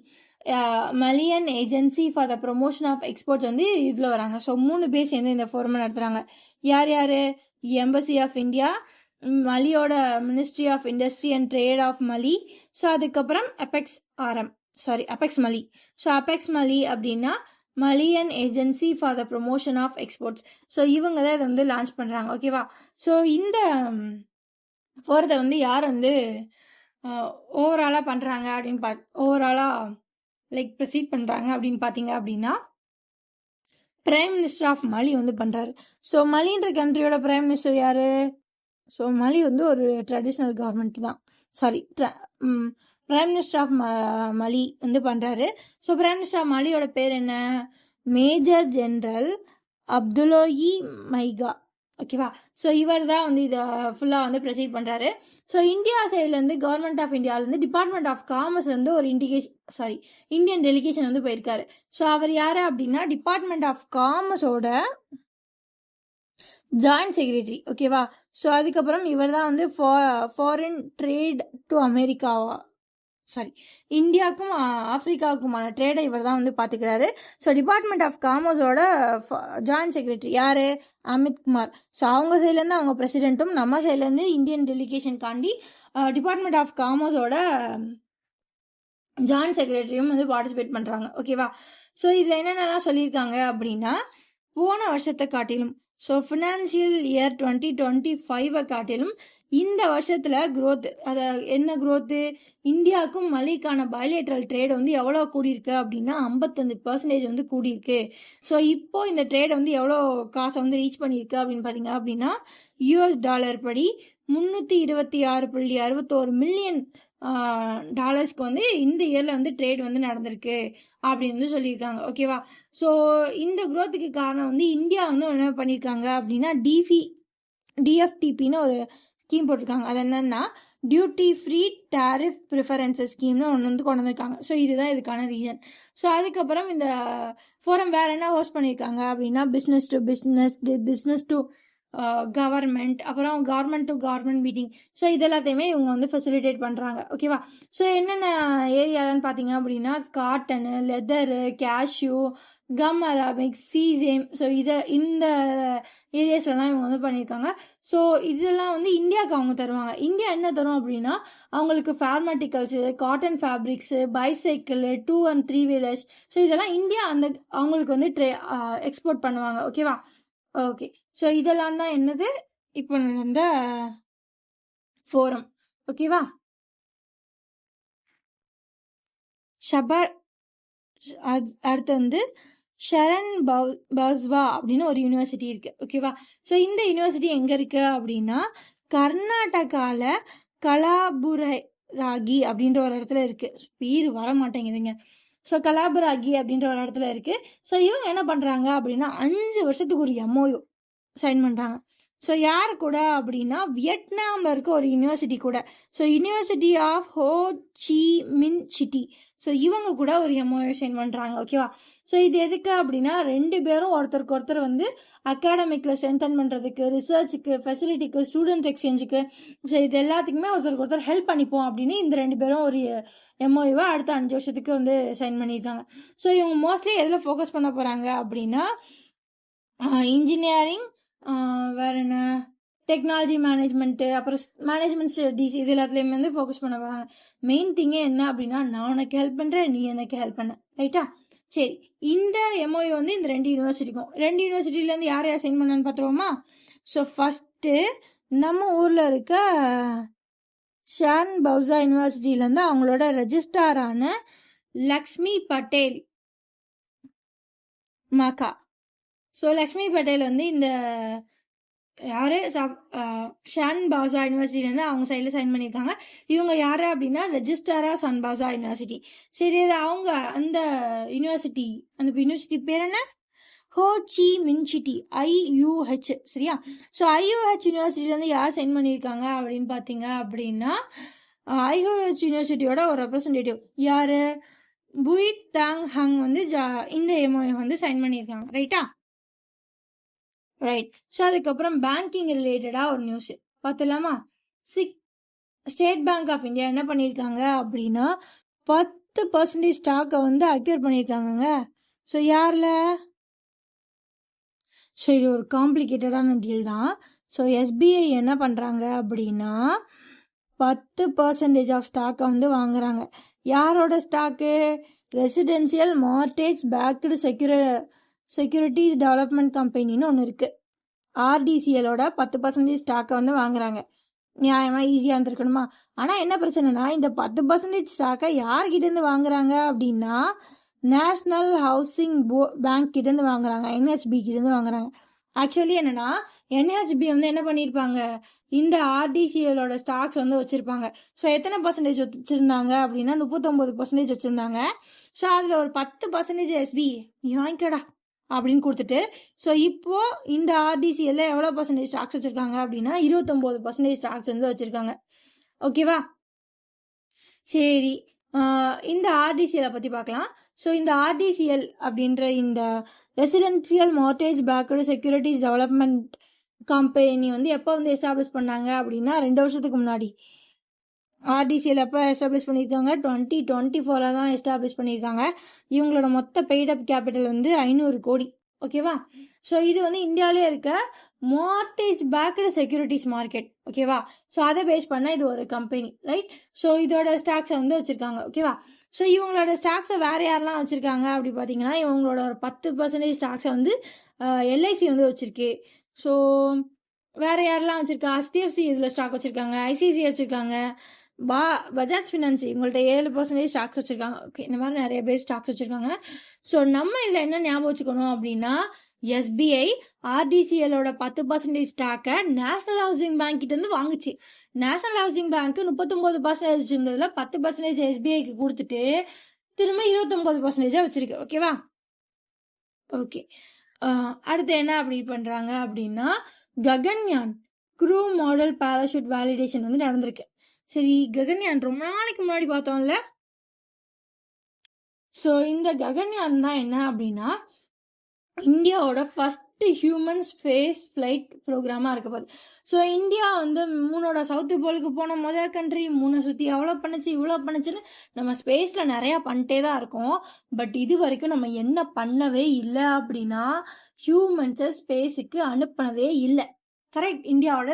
Malian agency for the promotion of exports வந்து இதில் வராங்க. ஸோ 3 பேர் சேர்ந்து இந்த ஃபோரம் நடத்துகிறாங்க. யார் யார்? எம்பசி ஆஃப் இந்தியா, மலியோட ministry of industry and trade of Mali, so அதுக்கப்புறம் APEX Mali. So APEX Mali அப்படின்னா Malian agency for the promotion of exports. So இவங்க தான் இதை வந்து லான்ச் பண்ணுறாங்க. ஓகேவா. ஸோ இந்த ஃபோரத்தை வந்து யார் வந்து ஓவராலாக பண்ணுறாங்க அப்படின்னு ஓவராலாக ப்ரொசீட் பண்ணுறாங்க அப்படின்னு பார்த்தீங்க அப்படின்னா பிரைம் மினிஸ்டர் ஆஃப் மலி வந்து பண்ணுறாரு. ஸோ மலின்ற கண்ட்ரியோட பிரைம் மினிஸ்டர் யார்? ஸோ மலி வந்து ஒரு ட்ரெடிஷ்னல் கவர்மெண்ட் தான். பிரைம் மினிஸ்டர் ஆஃப் மலி வந்து பண்ணுறாரு. ஸோ பிரைம் மினிஸ்டர் ஆஃப் மலியோட பேர் என்ன? Major general Abdoulaye Maiga. ஓகேவா. ஸோ இவர் தான் வந்து இதை ஃபுல்லாக வந்து ப்ரொசீட் பண்ணுறாரு. ஸோ இந்தியா சைட்லேருந்து கவர்மெண்ட் ஆஃப் இந்தியாவிலேருந்து டிபார்ட்மெண்ட் ஆஃப் காமர்ஸ்லேருந்து ஒரு இந்தியன் டெலிகேஷன் வந்து போயிருக்காரு. ஸோ அவர் யார் அப்படின்னா டிபார்ட்மெண்ட் ஆஃப் காமர்ஸோட ஜாயின்ட் செக்ரட்டரி. ஓகேவா. ஸோ அதுக்கப்புறம் இவர் தான் வந்து ஃபாரின் ட்ரேட் டு இந்தியாவுக்கும் ஆஃப்ரிக்காவுக்குமான ட்ரேடை இவர் தான் வந்து பார்த்துக்கிறாரு. ஸோ டிபார்ட்மெண்ட் ஆஃப் காமர்ஸோட ஜாயின்ட் செக்ரட்டரி யார்? அமித் குமார். ஸோ அவங்க சைட்லேருந்து அவங்க பிரசிடென்ட்டும், நம்ம சைட்லேருந்து இந்தியன் டெலிகேஷனுக்காண்டி டிபார்ட்மெண்ட் ஆஃப் காமர்ஸோட ஜாயின்ட் செக்ரட்டரியும் வந்து பார்ட்டிசிபேட் பண்ணுறாங்க. ஓகேவா. ஸோ இதில் என்னென்னலாம் சொல்லியிருக்காங்க அப்படின்னா போன வருஷத்தை காட்டிலும், ஸோ ஃபினான்ஷியல் இயர் 2025 காட்டிலும் இந்த வருஷத்தில் க்ரோத்து, அதை என்ன க்ரோத்து, இந்தியாவுக்கும் மலிக்கான பயலேட்ரல் ட்ரேட் வந்து எவ்வளோ கூடியிருக்கு அப்படின்னா 55% வந்து கூடியிருக்கு. ஸோ இப்போது இந்த ட்ரேட் வந்து எவ்வளோ காசை வந்து ரீச் பண்ணியிருக்கு அப்படின்னு பார்த்தீங்க அப்படின்னா $US படி 326.61 மில்லியன் டாலர்ஸ்க்கு வந்து இந்த இயரில் வந்து ட்ரேட் வந்து நடந்திருக்கு அப்படின்னு வந்து சொல்லியிருக்காங்க. ஓகேவா. ஸோ இந்த க்ரோத்துக்கு காரணம் வந்து இந்தியா வந்து என்ன பண்ணியிருக்காங்க அப்படின்னா டிஎஃப்டிபின்னு ஒரு ஸ்கீம் போட்டிருக்காங்க. அது என்னன்னா டியூட்டி ஃப்ரீ டேரிஃப் ப்ரிஃபரன்சஸ் ஸ்கீம்னு ஒன்று வந்து கொண்டு வந்திருக்காங்க. ஸோ இதுதான் இதுக்கான ரீசன். ஸோ அதுக்கப்புறம் இந்த ஃபோரம் வேறு என்ன ஹோஸ்ட் பண்ணியிருக்காங்க அப்படின்னா பிஸ்னஸ் டு கவர்மெண்ட், அப்புறம் government to government meeting. So இதெல்லாத்தையுமே இவங்க வந்து ஃபெசிலிட்டேட் பண்ணுறாங்க. ஓகேவா. ஸோ என்னென்ன ஏரியாலன்னு பார்த்தீங்க அப்படின்னா cotton, leather, cashew, come Arabic, sesame. So இந்த ஏரியாஸ்லாம் இவங்க வந்து பண்ணியிருக்காங்க. ஸோ இதெல்லாம் வந்து இந்தியாவுக்கு அவங்க தருவாங்க. இந்தியா என்ன தரும் அப்படின்னா அவங்களுக்கு pharmaceuticals, cotton fabrics, bicycle, 2 and 3 wheelers. So இதெல்லாம் இந்தியா அவங்களுக்கு வந்து எக்ஸ்போர்ட் பண்ணுவாங்க. ஓகேவா. ஓகே. ஸோ இதெல்லாம் தான் என்னது இப்போ நடந்த ஃபோரம். ஓகேவா. அடுத்து வந்து ஷரண் பஸ்வா அப்படின்னு ஒரு யூனிவர்சிட்டி இருக்குது. ஓகேவா. ஸோ இந்த யூனிவர்சிட்டி எங்கே இருக்குது அப்படின்னா கர்நாடகாவில் கலாபுரகி அப்படின்ற ஒரு இடத்துல இருக்குது. பேர் வர மாட்டேங்குதுங்க. ஸோ கலாபுராகி அப்படின்ற ஒரு இடத்துல இருக்குது. ஸோ இவங்க என்ன பண்ணுறாங்க அப்படின்னா 5 வருஷத்துக்கு ஒரு MOU சைன் பண்ணுறாங்க. ஸோ யார் கூட அப்படின்னா வியட்நாமில் இருக்க ஒரு யூனிவர்சிட்டி கூட. So university of Ho Chi Minh City. So இவங்க கூட ஒரு MOU சைன் பண்ணுறாங்க. ஓகேவா. ஸோ இது எதுக்கு அப்படின்னா 2 பேரும் ஒருத்தருக்கு ஒருத்தர் வந்து அகாடமிக்கில் ஸ்ட்ரென்தன் பண்ணுறதுக்கு, ரிசர்ச்சுக்கு, ஃபெசிலிட்டிக்கு, ஸ்டூடெண்ட்ஸ் எக்ஸ்சேஞ்சுக்கு, ஸோ இது எல்லாத்துக்குமே ஒருத்தருக்கு ஒருத்தர் ஹெல்ப் பண்ணிப்போம் அப்படின்னு இந்த 2 பேரும் ஒரு MOUவை அடுத்த 5 வருஷத்துக்கு வந்து சைன் பண்ணியிருக்காங்க. ஸோ இவங்க மோஸ்ட்லி எதில் ஃபோக்கஸ் பண்ண போகிறாங்க அப்படின்னா இன்ஜினியரிங், வேறு என்ன, டெக்னாலஜி மேனேஜ்மெண்ட்டு, அப்புறம் மேனேஜ்மெண்ட் ஸ்டடீஸ், இது எல்லாத்துலேயுமே வந்து ஃபோக்கஸ் பண்ண போகிறாங்க. மெயின் திங்கே என்ன அப்படின்னா நான் உனக்கு ஹெல்ப் பண்ணுறேன், நீ எனக்கு ஹெல்ப் பண்ண. ரைட்டா. சரி. இந்த MOU வந்து இந்த 2 யூனிவர்சிட்டிலேருந்து யார் யார் சைன் பண்ணான்னு பார்த்துருவோமா. ஸோ ஃபஸ்ட்டு நம்ம ஊரில் இருக்க ஷான் பவுசா யூனிவர்சிட்டியிலேருந்து அவங்களோட ரெஜிஸ்ட்ராரான லக்ஷ்மி பட்டேல் மாக்கா. ஸோ லக்ஷ்மி பட்டேல் வந்து இந்த யார் ஷான் பாசா யூனிவர்சிட்டிலேருந்து அவங்க சைடில் சைன் பண்ணியிருக்காங்க. இவங்க யார் அப்படின்னா ரெஜிஸ்ட்ராராக சன் பாசா யூனிவர்சிட்டி. சரி. அது அவங்க அந்த யூனிவர்சிட்டி பேர் என்ன? ஹோ சி மின் சிட்டி, IUH. சரியா. ஸோ IUH யூனிவர்சிட்டிலேருந்து யார் சைன் பண்ணியிருக்காங்க அப்படின்னு பார்த்தீங்க அப்படின்னா IUH யூனிவர்சிட்டியோட ஒரு ரெப்ரசன்டேட்டிவ் யார்? புய் தாங் ஹங் வந்து இந்த எம்ஓஏ வந்து சைன் பண்ணியிருக்காங்க. ரைட்டா? ரைட். ஸோ அதுக்கப்புறம் பேங்கிங் ரிலேட்டடாக ஒரு நியூஸ் பார்த்துலாமா? ஸ்டேட் பேங்க் ஆஃப் இந்தியா என்ன பண்ணியிருக்காங்க அப்படின்னா 10% ஸ்டாக்கை வந்து அக்யூர் பண்ணியிருக்காங்கங்க. ஸோ யாரில்? ஸோ இது ஒரு காம்ப்ளிகேட்டடான டீல் தான். ஸோ எஸ்பிஐ என்ன பண்ணுறாங்க அப்படின்னா 10% ஆஃப் ஸ்டாக்கை வந்து வாங்குறாங்க. யாரோட stock? Residential mortgage backed securities development கம்பெனின்னு ஒன்று இருக்குது. ஆர்டிசிஎலோட 10% ஸ்டாக்கை வந்து வாங்குறாங்க. நியாயமாக ஈஸியாக இருந்திருக்கணுமா? ஆனால் என்ன பிரச்சனைனா இந்த 10% ஸ்டாக்கை யார்கிட்டேருந்து வாங்குறாங்க அப்படின்னா நேஷ்னல் ஹவுசிங் பேங்க் கிட்டேருந்து வாங்குறாங்க, NHB கிட்டேருந்து வாங்குறாங்க. ஆக்சுவலி என்னன்னா NHB வந்து என்ன பண்ணியிருப்பாங்க, இந்த ஆர்டிசிஎலோட ஸ்டாக்ஸ் வந்து வச்சுருப்பாங்க. ஸோ எத்தனை பர்சன்டேஜ் வச்சுருந்தாங்க அப்படின்னா 39% வச்சுருந்தாங்க. ஸோ அதில் ஒரு 10% எஸ்பி நீ வாங்கிக்கடா அப்படின்னு கொடுத்துட்டு, ஸோ இப்போது இந்த ஆர்டிசிஎல்ல எவ்வளோ பர்சன்டேஜ் ஸ்டாக்ஸ் வச்சுருக்காங்க அப்படின்னா 29% ஸ்டாக்ஸ் வந்து வச்சுருக்காங்க. ஓகேவா? சரி, இந்த ஆர்டிசிஎலை பற்றி பார்க்கலாம். ஸோ இந்த ஆர்டிசிஎல் அப்படின்ற இந்த residential mortgage backed securities development company வந்து எப்போ வந்து எஸ்டாப்ளிஷ் பண்ணாங்க அப்படின்னா 2 வருஷத்துக்கு முன்னாடி. ஆர்டிசிஎல் எப்போ எஸ்டாப்ளிஷ் பண்ணியிருக்காங்க? 2024 தான் எஸ்டாப்ளிஷ் பண்ணியிருக்காங்க. இவங்களோட மொத்த பெய்டப் கேபிட்டல் வந்து 500 கோடி. ஓகேவா? ஸோ இது வந்து இந்தியாவிலே இருக்க மார்டேஜ் பேக்டு செக்யூரிட்டிஸ் மார்க்கெட். ஓகேவா? ஸோ அதை பேஸ் பண்ணால் இது ஒரு கம்பெனி. ரைட்? ஸோ இதோட ஸ்டாக்ஸை வந்து வச்சுருக்காங்க. ஓகேவா? ஸோ இவங்களோட ஸ்டாக்ஸை வேறு யாரெல்லாம் வச்சுருக்காங்க அப்படி பார்த்தீங்கன்னா இவங்களோட ஒரு 10% ஸ்டாக்ஸை வந்து எல்ஐசி வந்து வச்சுருக்கு. ஸோ வேறு யாரெல்லாம் வச்சுருக்கா? HDFC இதில் ஸ்டாக் வச்சுருக்காங்க, ICICI வச்சுருக்காங்க, பஜாஜ் ஃபினான்ஸ் இவங்கள்ட்ட 7% ஸ்டாக்ஸ் வச்சுருக்காங்க. ஓகே, இந்த மாதிரி நிறைய பேர் ஸ்டாக்ஸ் வச்சுருக்காங்க. ஸோ நம்ம இதில் என்ன ஞாபகம் வச்சுக்கணும் அப்படின்னா எஸ்பிஐ ஆர்டிசிஎலோட 10% ஸ்டாக்கை நேஷனல் ஹவுசிங் பேங்க் கிட்டேருந்து வாங்குச்சு. நேஷனல் ஹவுசிங் பேங்க் 39% வச்சுருந்ததுல 10% எஸ்பிஐக்கு கொடுத்துட்டு திரும்ப 29% வச்சுருக்கு. ஓகேவா? ஓகே, அடுத்து என்ன அப்படி பண்ணுறாங்க அப்படின்னா Gaganyaan crew model parachute validation வந்து நடந்திருக்கு. சரி, ககன்யான் ரொம்ப நாளைக்கு முன்னாடி பார்த்தோம்ல. ஸோ இந்த ககன்யான் தான் என்ன அப்படின்னா இந்தியாவோட ஃபஸ்ட்டு ஹியூமன் ஸ்பேஸ் ஃப்ளைட் ப்ரோக்ராமாக இருக்க போகுது. ஸோ இந்தியா வந்து மூணோட சவுத்து போலுக்கு போன முதல் கண்ட்ரி, மூணை சுற்றி அவ்வளோ பண்ணுச்சு இவ்வளோ பண்ணுச்சுன்னு நம்ம ஸ்பேஸில் நிறையா பண்ணிட்டே தான் இருக்கோம். பட் இது வரைக்கும் நம்ம என்ன பண்ணவே இல்லை அப்படின்னா ஹியூமன்ஸை ஸ்பேஸுக்கு அனுப்பினதே இல்லை. கரெக்ட்? இந்தியாவோட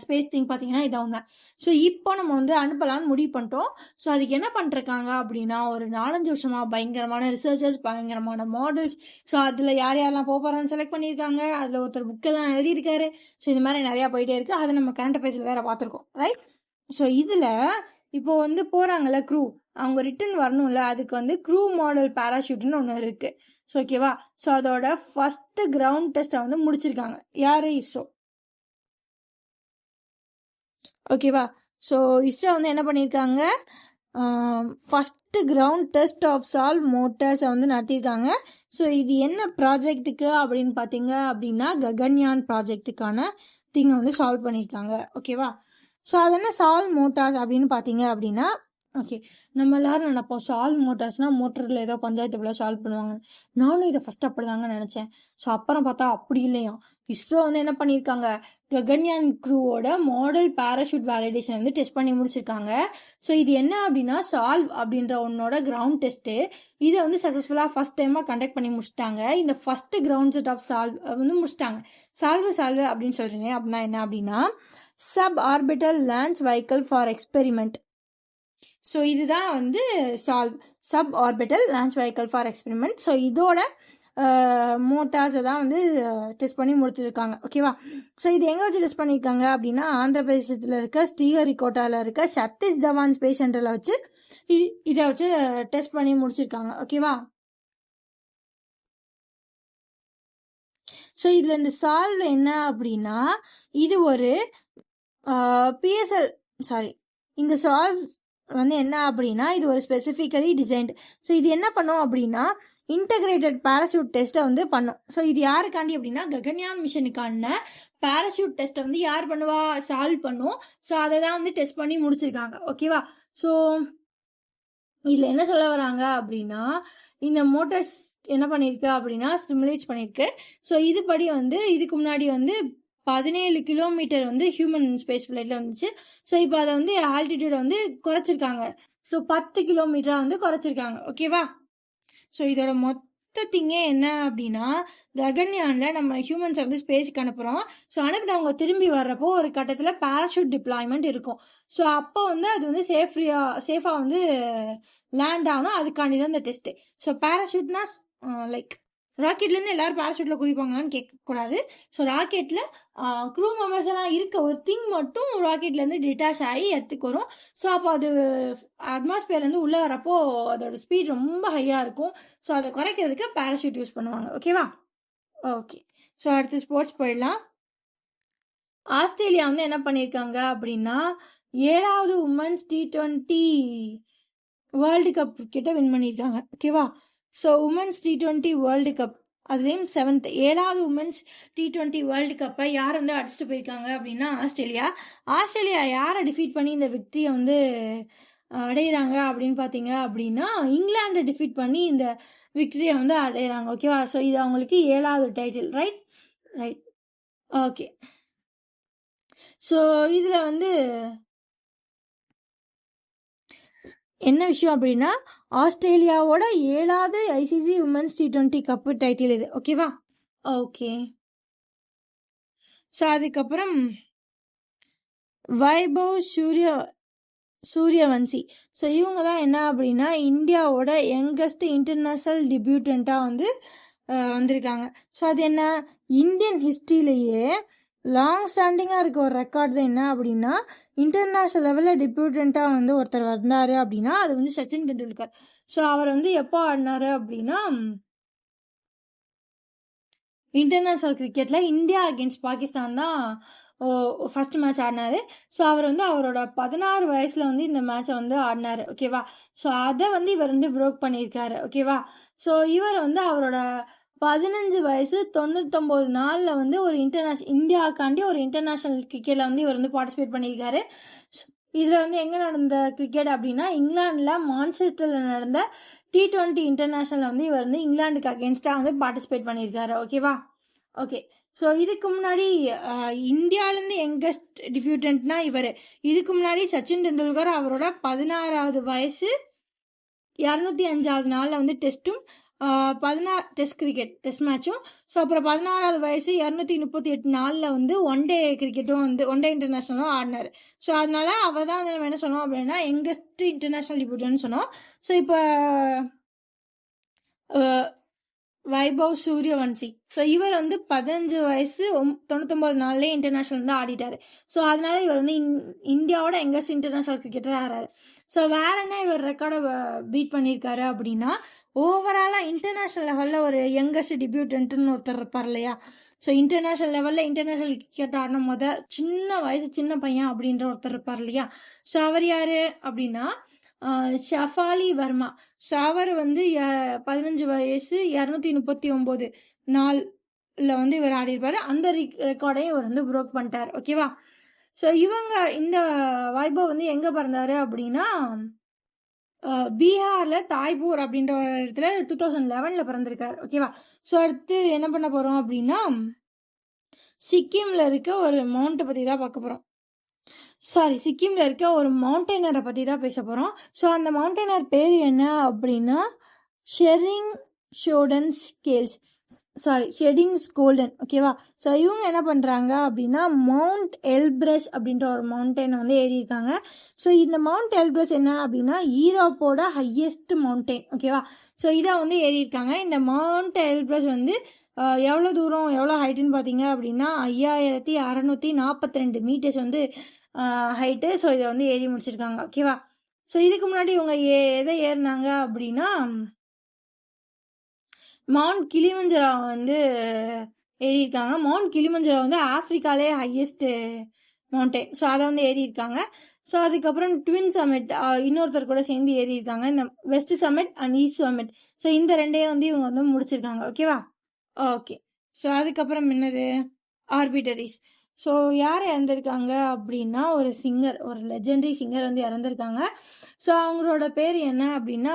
ஸ்பேஸ் திங்க் பார்த்தீங்கன்னா இதான் தான். ஸோ இப்போ நம்ம வந்து அனுப்பலான்னு முடிவு பண்ணிட்டோம். ஸோ அதுக்கு என்ன பண்ணிருக்காங்க அப்படின்னா ஒரு 4-5 வருஷமாக பயங்கரமான ரிசர்ச்சர்ஸ், பயங்கரமான மாடல்ஸ், ஸோ அதில் யார் யாரெல்லாம் போகிறான்னு செலக்ட் பண்ணியிருக்காங்க. அதில் ஒருத்தர் புக்கெல்லாம் எழுதியிருக்காரு. ஸோ இது மாதிரி நிறையா போயிட்டே இருக்குது. அதை நம்ம கரண்ட் அஃபேர்ஸில் வேறு பார்த்துருக்கோம். ரைட்? ஸோ இதில் இப்போ வந்து போகிறாங்கல்ல க்ரூ, அவங்க ரிட்டன் வரணும்ல, அதுக்கு வந்து க்ரூ மாடல் பேராஷூட்னு ஒன்று இருக்குது. ஸோ ஓகேவா? ஸோ அதோட ஃபஸ்ட்டு கிரவுண்ட் டெஸ்ட்டை வந்து முடிச்சிருக்காங்க. யார்? இஸ்ரோ. ஓகேவா? ஸோ இஸ்ரோ வந்து என்ன பண்ணியிருக்காங்க, ஃபஸ்ட்டு கிரவுண்ட் டெஸ்ட் ஆஃப் சால்வ் மோட்டார்ஸை வந்து நடத்தியிருக்காங்க. ஸோ இது என்ன ப்ராஜெக்ட்டுக்கு அப்படின்னு பார்த்தீங்க அப்படின்னா ககன்யான் ப்ராஜெக்ட்டுக்கான திங்கை வந்து சால்வ் பண்ணியிருக்காங்க. ஓகேவா? ஸோ அது என்ன சால்வ் மோட்டார்ஸ் அப்படின்னு பார்த்தீங்க அப்படின்னா, ஓகே, நம்ம எல்லாரும் நினைப்போம் சால்வ் மோட்டார்ஸ்னால் மோட்டரில் ஏதோ பஞ்சாயத்து போல சால்வ் பண்ணுவாங்க. நானும் இதை ஃபஸ்ட் அப்படி தாங்க நினச்சேன். ஸோ அப்புறம் பார்த்தா அப்படி இல்லையா. இஸ்ரோ வந்து என்ன பண்ணியிருக்காங்க, ககன்யான் க்ரூவோட மாடல் பேராஷூட் வேலிடேஷன் வந்து டெஸ்ட் பண்ணி முடிச்சிருக்காங்க. ஸோ இது என்ன அப்படின்னா சால்வ் அப்படின்ற ஒன்னோட கிரவுண்ட் டெஸ்ட்டு. இதை வந்து சக்ஸஸ்ஃபுல்லாக ஃபஸ்ட் டைமாக கண்டக்ட் பண்ணி முடிச்சிட்டாங்க. இந்த first ground set of SOLVE வந்து முடிச்சிட்டாங்க. சால்வ் அப்படின்னு சொல்கிறீங்க அப்படின்னா என்ன அப்படின்னா sub orbital launch vehicle for experiment. So இதுதான் வந்து sub orbital launch vehicle for experiment. So இதோட மோட்டார்ஸை தான் வந்து டெஸ்ட் பண்ணி முடிச்சிருக்காங்க. ஓகேவா? ஸோ இது எங்கே வச்சு டெஸ்ட் பண்ணியிருக்காங்க அப்படின்னா ஆந்திர பிரதேசத்தில் இருக்க ஸ்ரீஹரிகோட்டாவில் இருக்க சத்தீஷ் தவான் ஸ்பேஸ் சென்டரில் வச்சு இதை வச்சு டெஸ்ட் பண்ணி முடிச்சிருக்காங்க. ஓகேவா? ஸோ இதில் இந்த சால்வ் என்ன அப்படின்னா இது ஒரு இந்த சால்வ் வந்து என்ன அப்படின்னா இது ஒரு ஸ்பெசிஃபிக்கலி டிசைன்டு. ஸோ இது என்ன பண்ணும் அப்படின்னா இன்டகிரேட்டட் பேராஷூட் டெஸ்ட்டை வந்து பண்ணும். ஸோ இது யாருக்காண்டி அப்படின்னா ககன்யான் மிஷனுக்கான பேராஷூட் டெஸ்ட்டை வந்து யார் பண்ணுவா, சால்வ் பண்ணும். ஸோ அதை தான் வந்து டெஸ்ட் பண்ணி முடிச்சிருக்காங்க. ஓகேவா? ஸோ இதில் என்ன சொல்ல வராங்க அப்படின்னா, இந்த மோட்டார்ஸ் என்ன பண்ணியிருக்கு அப்படின்னா ஸ்டிமுலேட் பண்ணியிருக்கு. ஸோ இதுபடி வந்து இதுக்கு முன்னாடி வந்து 17 கிலோமீட்டர் வந்து ஹியூமன் ஸ்பேஸ் ஃப்ளைட்டில் வந்துச்சு. ஸோ இப்போ அதை வந்து ஆல்டிடியூட வந்து குறைச்சிருக்காங்க. ஸோ 10 கிலோமீட்டராக வந்து குறைச்சிருக்காங்க. ஓகேவா? ஸோ இதோட மொத்தத்திங்கே என்ன அப்படின்னா, ககன்யானில் நம்ம ஹியூமன்ஸை வந்து ஸ்பேஸுக்கு அனுப்புகிறோம். ஸோ அனுப்பினவங்க திரும்பி வர்றப்போ ஒரு கட்டத்தில் பேராஷூட் டிப்ளாய்மெண்ட் இருக்கும். ஸோ அப்போ வந்து அது வந்து சேஃபாக வந்து லேண்ட் ஆகணும். அதுக்காண்டி தான் இந்த டெஸ்ட்டு. ஸோ பேராஷூட்னா லைக் ராக்கெட்லேருந்து எல்லாரும் பேராஷூட்டில் குதிப்பாங்களான்னு கேட்கக்கூடாது. ஸோ ராக்கெட்டில் க்ரூ மெம்பர்ஸ் எல்லாம் இருக்க ஒரு திங் மட்டும் ராக்கெட்லேருந்து டிட்டாச் ஆகி எத்துக்கு வரும். ஸோ அப்போ அது அட்மாஸ்பியர்லேருந்து உள்ளே வரப்போ அதோட ஸ்பீட் ரொம்ப ஹையாக இருக்கும். ஸோ அதை குறைக்கிறதுக்கு பேராஷூட் யூஸ் பண்ணுவாங்க. ஓகேவா? ஓகே. ஸோ அடுத்து ஸ்போர்ட்ஸ் போயிடலாம். ஆஸ்திரேலியா வந்து என்ன பண்ணியிருக்காங்க அப்படின்னா 7வது உமன்ஸ் T20 வேர்ல்டு கப் கிரிக்கெட்டை வின் பண்ணியிருக்காங்க. ஓகேவா? So women's T20 world cup அதுலேயும் 7வது உமன்ஸ் T20 வேர்ல்டு கப்பை யார் வந்து அடிச்சுட்டு போயிருக்காங்க அப்படின்னா ஆஸ்திரேலியா யாரை டிஃபீட் பண்ணி இந்த விக்டரியை வந்து அடையிறாங்க அப்படின்னு பார்த்தீங்க அப்படின்னா இங்கிலாண்டை டிஃபீட் பண்ணி இந்த விக்டரியை வந்து அடையிறாங்க. ஓகேவா? ஸோ இது அவங்களுக்கு 7வது டைட்டில். ரைட். ஓகே. ஸோ இதில் வந்து என்ன விஷயம் அப்படின்னா ஆஸ்திரேலியாவோட 7வது ICC women's T20 cup title இது. ஓகேவா? ஓகே. ஸோ அதுக்கப்புறம் வைபவ் சூரியவன்சி. ஸோ இவங்க தான் என்ன அப்படின்னா இந்தியாவோட யங்கஸ்ட் இன்டர்நேஷ்னல் டெபியூட்டண்ட்டாக வந்து வந்திருக்காங்க. ஸோ அது என்ன இந்தியன் ஹிஸ்ட்ரியிலேயே லாங் ஸ்டாண்டிங்காக இருக்க ஒரு ரெக்கார்ட் தான் என்ன அப்படின்னா இன்டர்நேஷ்னல் லெவலில் டெபியூட்டண்ட்டாக வந்து ஒருத்தர் வந்தார் அப்படின்னா அது வந்து சச்சின் டெண்டுல்கர். ஸோ அவர் வந்து எப்போ ஆடினார் அப்படின்னா இன்டர்நேஷ்னல் கிரிக்கெட்டில் இந்தியா அகேன்ஸ்ட் பாகிஸ்தான் தான் ஃபஸ்ட் மேட்ச் ஆடினார். ஸோ அவர் வந்து அவரோட 16 வயசில் வந்து இந்த மேட்சை வந்து ஆடினார். ஓகேவா? ஸோ அதை வந்து இவர் வந்து ப்ரோக் பண்ணியிருக்காரு. ஓகேவா? ஸோ இவர் வந்து அவரோட 15 வயசு 99 நாளில் வந்து ஒரு இந்தியாவுக்காண்டி ஒரு இன்டர்நேஷ்னல் கிரிக்கெட்டில் வந்து இவர் வந்து பார்ட்டிசிபேட் பண்ணியிருக்காரு. இதில் வந்து எங்கே நடந்த கிரிக்கெட் அப்படின்னா இங்கிலாண்டில் மான்செஸ்டரில் நடந்த T20 இன்டர்நேஷ்னலில் வந்து இவர் வந்து இங்கிலாந்துக்கு அகேன்ஸ்டாக வந்து பார்ட்டிசிபேட் பண்ணியிருக்காரு. ஓகேவா? ஓகே. ஸோ இதுக்கு முன்னாடி இந்தியாவிலேருந்து யங்கஸ்ட் டெபியூட்டன்ட்னா இவர். இதுக்கு முன்னாடி சச்சின் டெண்டுல்கர் அவரோட 16வது வயசு 205வது நாளில் வந்து டெஸ்ட்டும் 16 டெஸ்ட் கிரிக்கெட் டெஸ்ட் மேட்சும். ஸோ அப்புறம் 16வது வயசு 238 நாளில் வந்து ஒன் டே கிரிக்கெட்டும் வந்து ஒன் டே இன்டர்நேஷ்னலும் ஆடினார். ஸோ அதனால அவர் தான் வந்து நம்ம என்ன சொன்னோம் அப்படின்னா யங்கஸ்ட் இன்டர்நேஷ்னல் டெபியூட்டன்ட்னு சொன்னோம். ஸோ இப்போ வைபவ் சூரியவன்சி. ஸோ இவர் வந்து 15 வயசு 99 நாள்லேயே இன்டர்நேஷ்னல் வந்து ஆடிட்டார். ஸோ அதனால இவர் வந்து இந்தியாவோட யங்கஸ்ட் இன்டர்நேஷ்னல் கிரிக்கெட்டராக ஆகிறாரு. ஸோ வேற என்ன இவர் ரெக்கார்டை பீட் பண்ணியிருக்காரு அப்படின்னா ஓவராலாக இன்டர்நேஷ்னல் லெவலில் ஒரு யங்கஸ்ட் டெபியூட்டன்ட்னு ஒருத்தர் இருப்பார் இல்லையா? ஸோ இன்டர்நேஷ்னல் லெவலில் இன்டர்நேஷ்னல் கிரிக்கெட் ஆடின சின்ன வயசு சின்ன பையன் அப்படின்ற ஒருத்தர் இருப்பார் இல்லையா? ஸோ அவர் யார் அப்படின்னா ஷஃபாலி வர்மா. ஸோ அவர் வந்து 15 வயசு 239 நாளில் வந்து இவர் ஆடிருப்பார். அந்த ரெக்கார்டையும் இவர் வந்து ப்ரோக் பண்ணிட்டார். ஓகேவா? ஸோ இந்த வைபவ் வந்து எங்கே பிறந்தாரு அப்படின்னா பீகாரில் தாய்பூர் அப்படின்ற ஒரு இடத்துல 2011 பிறந்திருக்காரு. ஓகேவா? ஸோ அடுத்து என்ன பண்ண போகிறோம் அப்படின்னா சிக்கிமில் இருக்க ஒரு மவுண்ட்டை பற்றி தான் பார்க்க போகிறோம். சிக்கிமில் இருக்க ஒரு மவுண்டெய்னரை பற்றி தான் பேச போகிறோம். ஸோ அந்த மவுண்டெய்னர் பேர் என்ன அப்படின்னா ஷெடிங்ஸ் கோல்டன். ஓகேவா? ஸோ இவங்க என்ன பண்ணுறாங்க அப்படின்னா மவுண்ட் எல்ப்ரஸ் அப்படின்ற ஒரு மவுண்டெயினை வந்து ஏறியிருக்காங்க. ஸோ இந்த மவுண்ட் எல்ப்ரஸ் என்ன அப்படின்னா யூரோப்போட ஹையஸ்ட் மவுண்டெயின். ஓகேவா? ஸோ இதை வந்து ஏறியிருக்காங்க. இந்த மவுண்ட் எல்ப்ரஸ் வந்து எவ்வளோ தூரம் எவ்வளோ ஹைட்டுன்னு பார்த்தீங்க அப்படின்னா 5642 மீட்டர்ஸ் வந்து ஹைட்டு. ஸோ இதை வந்து ஏறி முடிச்சிருக்காங்க. ஓகேவா? ஸோ இதுக்கு முன்னாடி இவங்க எதை ஏறினாங்க அப்படின்னா மவுண்ட் கிளிமஞ்சரோ வந்து ஏறியிருக்காங்க. மவுண்ட் கிளிமஞ்சரோ வந்து ஆஃப்ரிக்காலே ஹையஸ்ட்டு மவுண்டெயின். ஸோ அதை வந்து ஏறியிருக்காங்க. ஸோ அதுக்கப்புறம் ட்வின் சமிட் இன்னொருத்தர் கூட சேர்ந்து ஏறியிருக்காங்க. இந்த west summit and east summit. So இந்த ரெண்டையும் வந்து இவங்க வந்து முடிச்சிருக்காங்க. ஓகேவா? ஓகே. ஸோ அதுக்கப்புறம் என்னது ஆர்பிட்டரிஸ். ஸோ யார் இறந்துருக்காங்க அப்படின்னா ஒரு சிங்கர், ஒரு லெஜெண்டரி சிங்கர் வந்து இறந்துருக்காங்க. ஸோ அவங்களோட பேர் என்ன அப்படின்னா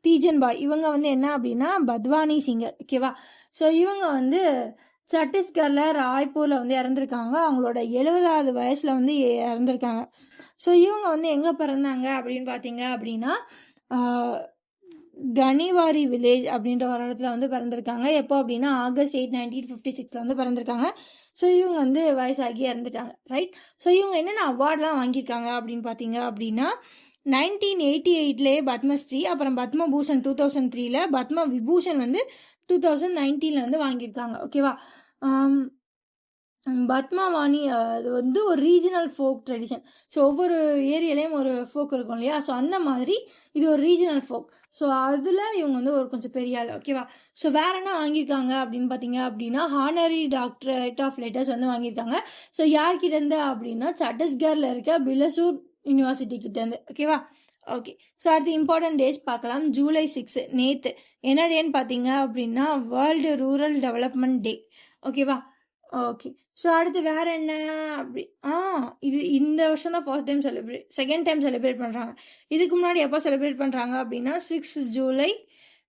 தீஜன் பாய். இவங்க வந்து என்ன அப்படின்னா பத்வானி சிங்கர். ஓகேவா? ஸோ இவங்க வந்து சத்தீஸ்கரில் ராய்ப்பூரில் வந்து இறந்துருக்காங்க. அவங்களோட 70வது வயசில் வந்து இறந்துருக்காங்க. ஸோ இவங்க வந்து எங்கே பிறந்தாங்க அப்படின்னு பார்த்தீங்க அப்படின்னா கனிவாரி வில்லேஜ் அப்படின்ற ஒரு இடத்துல வந்து பிறந்திருக்காங்க. எப்போ அப்படின்னா August 8, 1956 வந்து பிறந்திருக்காங்க. ஸோ இவங்க வந்து வயசாகி இறந்துட்டாங்க. ரைட்? ஸோ இவங்க என்னென்ன அவார்ட்லாம் வாங்கியிருக்காங்க அப்படின்னு பார்த்தீங்க அப்படின்னா 1988லேயே பத்மஸ்ரீ, அப்புறம் பத்மபூஷன் 2003ல், பத்ம விபூஷன் வந்து 2019ல் வந்து வாங்கியிருக்காங்க. ஓகேவா? பத்மாவாணி அது வந்து ஒரு ரீஜனல் ஃபோக் ட்ரெடிஷன். ஸோ ஒவ்வொரு ஏரியாலேயும் ஒரு ஃபோக் இருக்கும் இல்லையா? ஸோ அந்த மாதிரி இது ஒரு ரீஜனல் ஃபோக். ஸோ அதில் இவங்க வந்து ஒரு கொஞ்சம் பெரிய ஆள். ஓகேவா? ஸோ வேற என்ன வாங்கியிருக்காங்க அப்படின்னு பார்த்தீங்க அப்படின்னா ஹானரி டாக்டரேட் ஆஃப் லெட்டர்ஸ் வந்து வாங்கியிருக்காங்க. ஸோ யார்கிட்டேருந்து அப்படின்னா சத்தீஸ்கரில் இருக்க பிலசூர் யூனிவர்சிட்டி கிட்டேருந்து. ஓகேவா? ஓகே. ஸோ அடுத்து இம்பார்ட்டன்ட் டேஸ் பார்க்கலாம். July 6 நேற்று என்ன டேன்னு பார்த்தீங்க அப்படின்னா வேர்ல்டு ரூரல் டெவலப்மெண்ட் டே. ஓகேவா? ஓகே. ஸோ அடுத்து வேற என்ன அப்படி இது இந்த வருஷம் தான் செகண்ட் டைம் செலிப்ரேட் பண்ணுறாங்க. இதுக்கு முன்னாடி எப்போ செலிப்ரேட் பண்ணுறாங்க அப்படின்னா 6 ஜூலை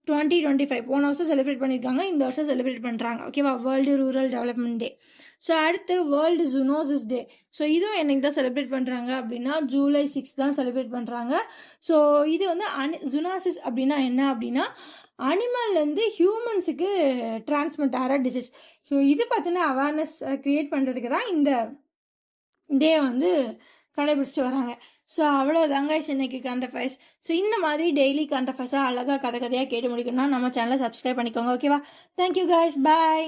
2025 போன வருஷம் செலிப்ரேட் பண்ணியிருக்காங்க. இந்த வருஷம் செலிப்ரேட் பண்ணுறாங்க. ஓகேவா? வேர்ல்டு ரூரல் டெவலப்மெண்ட் டே. ஸோ அடுத்து வேர்ல்டு ஜூனோசிஸ் டே. ஸோ இதுவும் என்னைக்கு தான் செலிப்ரேட் பண்ணுறாங்க அப்படின்னா July 6 தான் செலிப்ரேட் பண்ணுறாங்க. ஸோ இது வந்து ஜூனோசிஸ் அப்படின்னா என்ன அப்படின்னா அனிமல்லேருந்து ஹியூமன்ஸுக்கு டிரான்ஸ்மிட் ஆகிற டிசீஸ். ஸோ இது பார்த்தினா அவேர்னஸ் க்ரியேட் பண்ணுறதுக்கு தான் இந்த டே வந்து கடைபிடிச்சிட்டு வராங்க. ஸோ அவ்வளோதாங்க இன்னைக்கு கரண்ட் அஃபேர்ஸ். ஸோ இந்த மாதிரி டெய்லி கரண்ட் அஃபேர்ஸாக அழகாக கதையாக கேட்டு முடிக்கணும்னா நம்ம சேனலை சப்ஸ்கிரைப் பண்ணிக்கோங்க. ஓகேவா? Thank you guys. பாய்.